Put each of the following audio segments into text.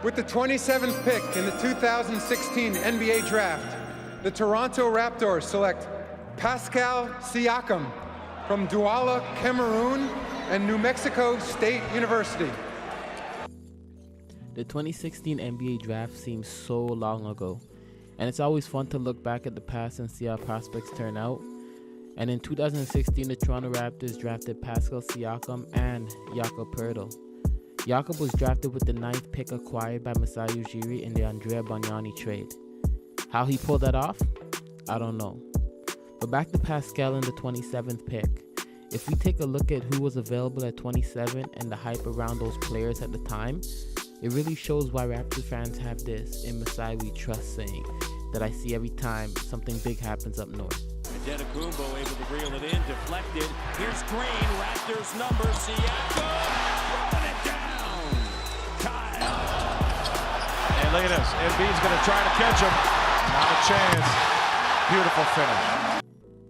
With the 27th pick in the 2016 NBA Draft, the Toronto Raptors select Pascal Siakam from Douala, Cameroon, and New Mexico State University. The 2016 NBA Draft seems so long ago, and it's always fun to look back at the past and see how prospects turn out. And in 2016, the Toronto Raptors drafted Pascal Siakam and Jakob Poeltl. Jakob was drafted with the 9th pick acquired by Masai Ujiri in the Andrea Bargnani trade. How he pulled that off? I don't know. But back to Pascal in the 27th pick. If we take a look at who was available at 27 and the hype around those players at the time, it really shows why Raptors fans have this "in Masai we trust" saying that I see every time something big happens up north. Antetokounmpo able to reel it in, deflected. Here's Green, Raptors number, Siakam, throwing it down. Kyle. And look at this, Embiid's going to try to catch him. Not a chance. Beautiful finish.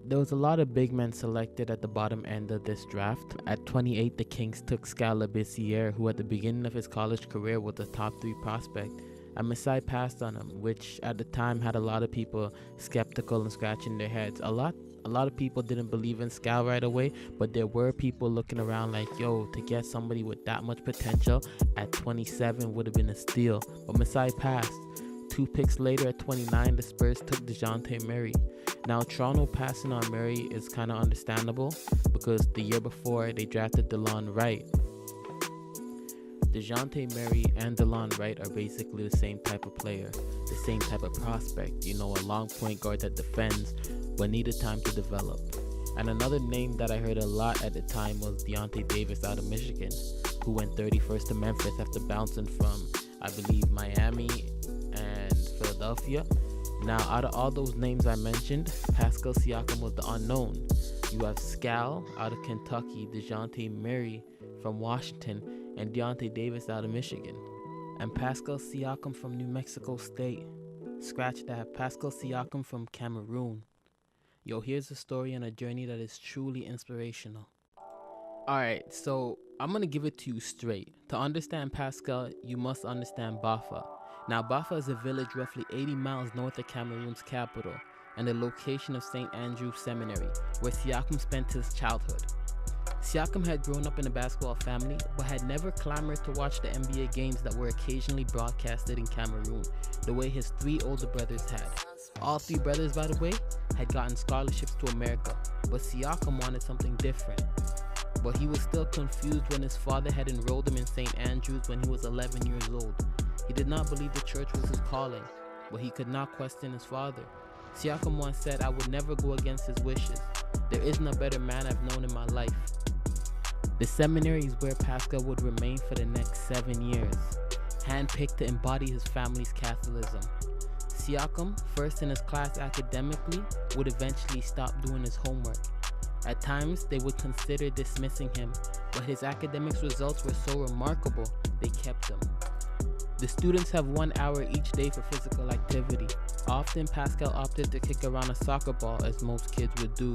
There was a lot of big men selected at the bottom end of this draft. At 28, the Kings took Skal Labissière, who at the beginning of his college career was a top 3 prospect, and Masai passed on him, which at the time had a lot of people skeptical and scratching their heads. A lot of people didn't believe in Skal right away, but there were people looking around like, yo, to get somebody with that much potential at 27 would have been a steal. But Masai passed. 2 picks later at 29, the Spurs took DeJounte Murray. Now, Toronto passing on Murray is kind of understandable because the year before they drafted DeLon Wright. DeJounte Murray and DeLon Wright are basically the same type of player, the same type of prospect, a long point guard that defends but needed time to develop. And another name that I heard a lot at the time was Deontay Davis out of Michigan, who went 31st to Memphis after bouncing from, I believe, Miami and Philadelphia. Now, out of all those names I mentioned, Pascal Siakam was the unknown. You have Skal out of Kentucky, DeJounte Murray from Washington, and Deontay Davis out of Michigan. And Pascal Siakam from New Mexico State. Scratch that, Pascal Siakam from Cameroon. Yo, here's a story and a journey that is truly inspirational. Alright, so I'm gonna give it to you straight. To understand Pascal, you must understand Bafa. Now, Bafa is a village roughly 80 miles north of Cameroon's capital and the location of St. Andrew's Seminary, where Siakam spent his childhood. Siakam had grown up in a basketball family, but had never clamored to watch the NBA games that were occasionally broadcasted in Cameroon, the way his 3 older brothers had. All 3 brothers, by the way, had gotten scholarships to America, but Siakam wanted something different. But he was still confused when his father had enrolled him in St. Andrews when he was 11 years old. He did not believe the church was his calling, but he could not question his father. Siakam once said, "I would never go against his wishes. There isn't a better man I've known in my life." The seminary is where Pascal would remain for the next 7 years, handpicked to embody his family's Catholicism. Siakam, first in his class academically, would eventually stop doing his homework. At times, they would consider dismissing him, but his academics results were so remarkable, they kept him. The students have 1 hour each day for physical activity. Often, Pascal opted to kick around a soccer ball, as most kids would do,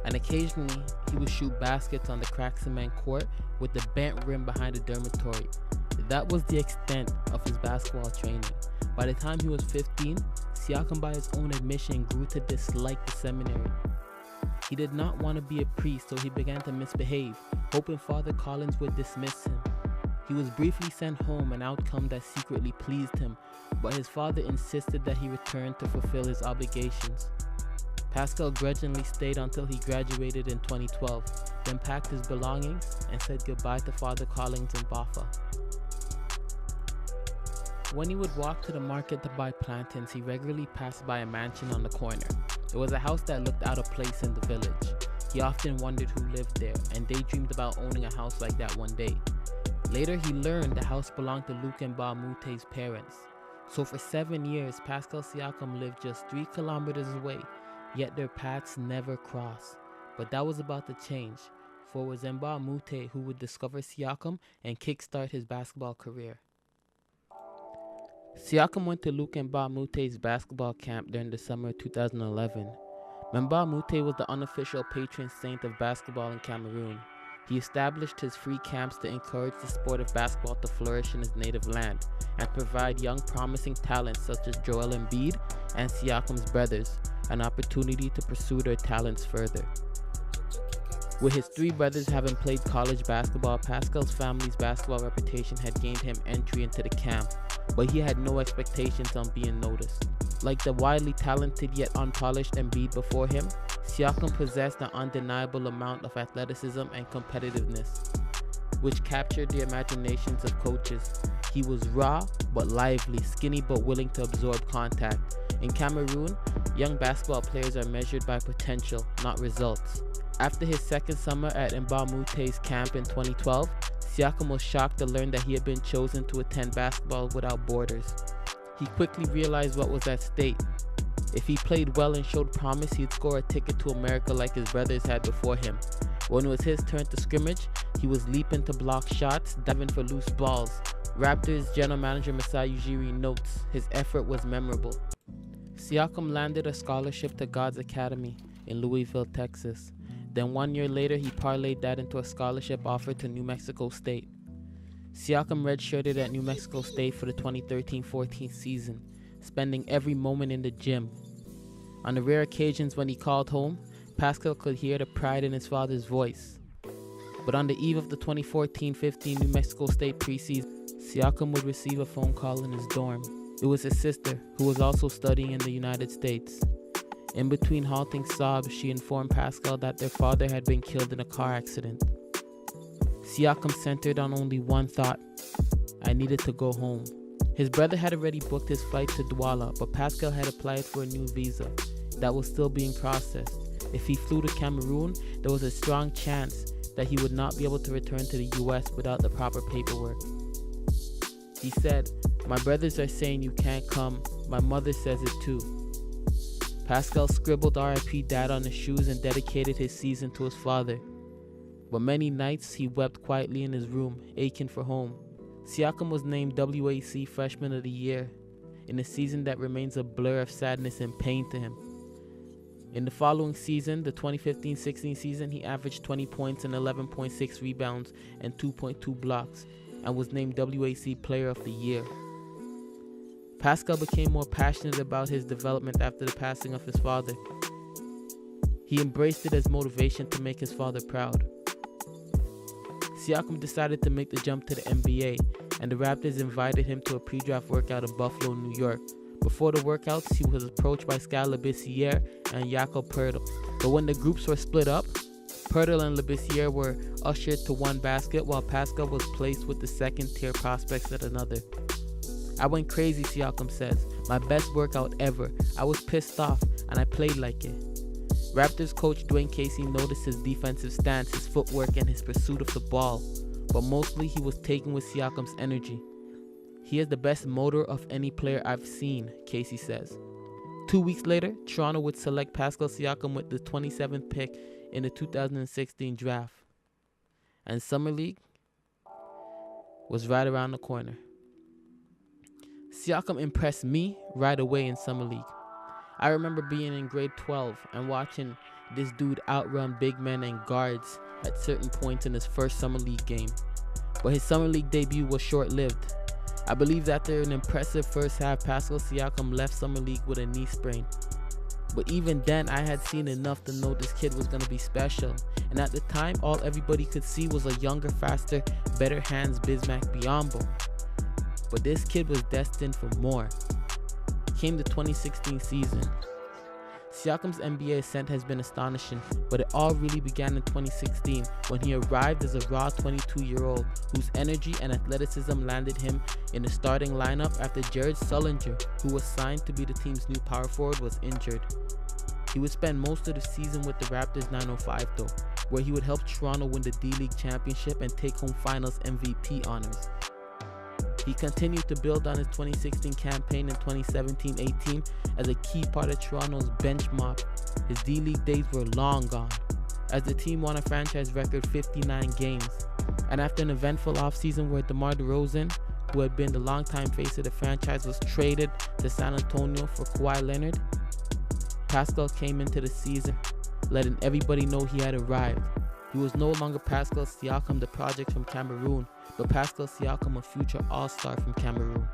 and occasionally, he would shoot baskets on the cracked cement court with the bent rim behind the dormitory. That was the extent of his basketball training. By the time he was 15, Siakam, by his own admission, grew to dislike the seminary. He did not want to be a priest, so he began to misbehave, hoping Father Collins would dismiss him. He was briefly sent home, an outcome that secretly pleased him, but his father insisted that he return to fulfill his obligations. Pascal grudgingly stayed until he graduated in 2012, then packed his belongings and said goodbye to Father Collins in Bafa. When he would walk to the market to buy plantains, he regularly passed by a mansion on the corner. It was a house that looked out of place in the village. He often wondered who lived there and daydreamed about owning a house like that one day. Later, he learned the house belonged to Luc and Ba Moute's parents. So for 7 years, Pascal Siakam lived just 3 kilometers away, yet their paths never crossed. But that was about to change, for it was Mba Moute who would discover Siakam and kickstart his basketball career. Siakam went to Luc and Ba Moute's basketball camp during the summer of 2011. Mba Moute was the unofficial patron saint of basketball in Cameroon. He established his free camps to encourage the sport of basketball to flourish in his native land and provide young promising talents such as Joel Embiid and Siakam's brothers an opportunity to pursue their talents further. With his three brothers having played college basketball, Pascal's family's basketball reputation had gained him entry into the camp, but he had no expectations on being noticed. Like the widely talented yet unpolished Embiid before him, Siakam possessed an undeniable amount of athleticism and competitiveness, which captured the imaginations of coaches. He was raw but lively, skinny but willing to absorb contact. In Cameroon, young basketball players are measured by potential, not results. After his second summer at Mbamute's camp in 2012, Siakam was shocked to learn that he had been chosen to attend Basketball Without Borders. He quickly realized what was at stake. If he played well and showed promise, he'd score a ticket to America like his brothers had before him. When it was his turn to scrimmage, he was leaping to block shots, diving for loose balls. Raptors general manager Masai Ujiri notes his effort was memorable. Siakam landed a scholarship to God's Academy in Louisville, Texas. Then 1 year later, he parlayed that into a scholarship offered to New Mexico State. Siakam redshirted at New Mexico State for the 2013-14 season, spending every moment in the gym. On the rare occasions when he called home, Pascal could hear the pride in his father's voice. But on the eve of the 2014-15 New Mexico State preseason, Siakam would receive a phone call in his dorm. It was his sister, who was also studying in the United States. In between halting sobs, she informed Pascal that their father had been killed in a car accident. Siakam centered on only one thought: I needed to go home. His brother had already booked his flight to Douala, but Pascal had applied for a new visa that was still being processed. If he flew to Cameroon, there was a strong chance that he would not be able to return to the US without the proper paperwork. He said, "My brothers are saying you can't come. My mother says it too." Pascal scribbled RIP Dad on his shoes and dedicated his season to his father. But many nights he wept quietly in his room, aching for home. Siakam was named WAC Freshman of the Year in a season that remains a blur of sadness and pain to him. In the following season, the 2015-16 season, he averaged 20 points and 11.6 rebounds and 2.2 blocks and was named WAC Player of the Year. Pascal became more passionate about his development after the passing of his father. He embraced it as motivation to make his father proud. Siakam decided to make the jump to the NBA, and the Raptors invited him to a pre-draft workout in Buffalo, New York. Before the workouts, he was approached by Sky Labissiere and Jakob Poeltl. But when the groups were split up, Poeltl and Labissiere were ushered to one basket, while Pascal was placed with the second-tier prospects at another. "I went crazy," Siakam says. "My best workout ever. I was pissed off, and I played like it." Raptors coach Dwayne Casey noticed his defensive stance, his footwork, and his pursuit of the ball, but mostly he was taken with Siakam's energy. "He has the best motor of any player I've seen," Casey says. 2 weeks later, Toronto would select Pascal Siakam with the 27th pick in the 2016 draft. And Summer League was right around the corner. Siakam impressed me right away in Summer League. I remember being in grade 12 and watching this dude outrun big men and guards at certain points in his first Summer League game. But his Summer League debut was short-lived. I believe after an impressive first half, Pascal Siakam left Summer League with a knee sprain. But even then, I had seen enough to know this kid was going to be special. And at the time, all everybody could see was a younger, faster, better hands Bismack Biyombo. But this kid was destined for more. Came the 2016 season. Siakam's NBA ascent has been astonishing, but it all really began in 2016 when he arrived as a raw 22-year-old whose energy and athleticism landed him in the starting lineup after Jared Sullinger, who was signed to be the team's new power forward, was injured. He would spend most of the season with the Raptors 905 though, where he would help Toronto win the D-League championship and take home finals MVP honors. He continued to build on his 2016 campaign in 2017-18 as a key part of Toronto's bench mob. His D-League days were long gone, as the team won a franchise record 59 games. And after an eventful offseason where DeMar DeRozan, who had been the longtime face of the franchise, was traded to San Antonio for Kawhi Leonard, Pascal came into the season, letting everybody know he had arrived. He was no longer Pascal Siakam, the project from Cameroon, but Pascal Siakam, a future all-star from Cameroon.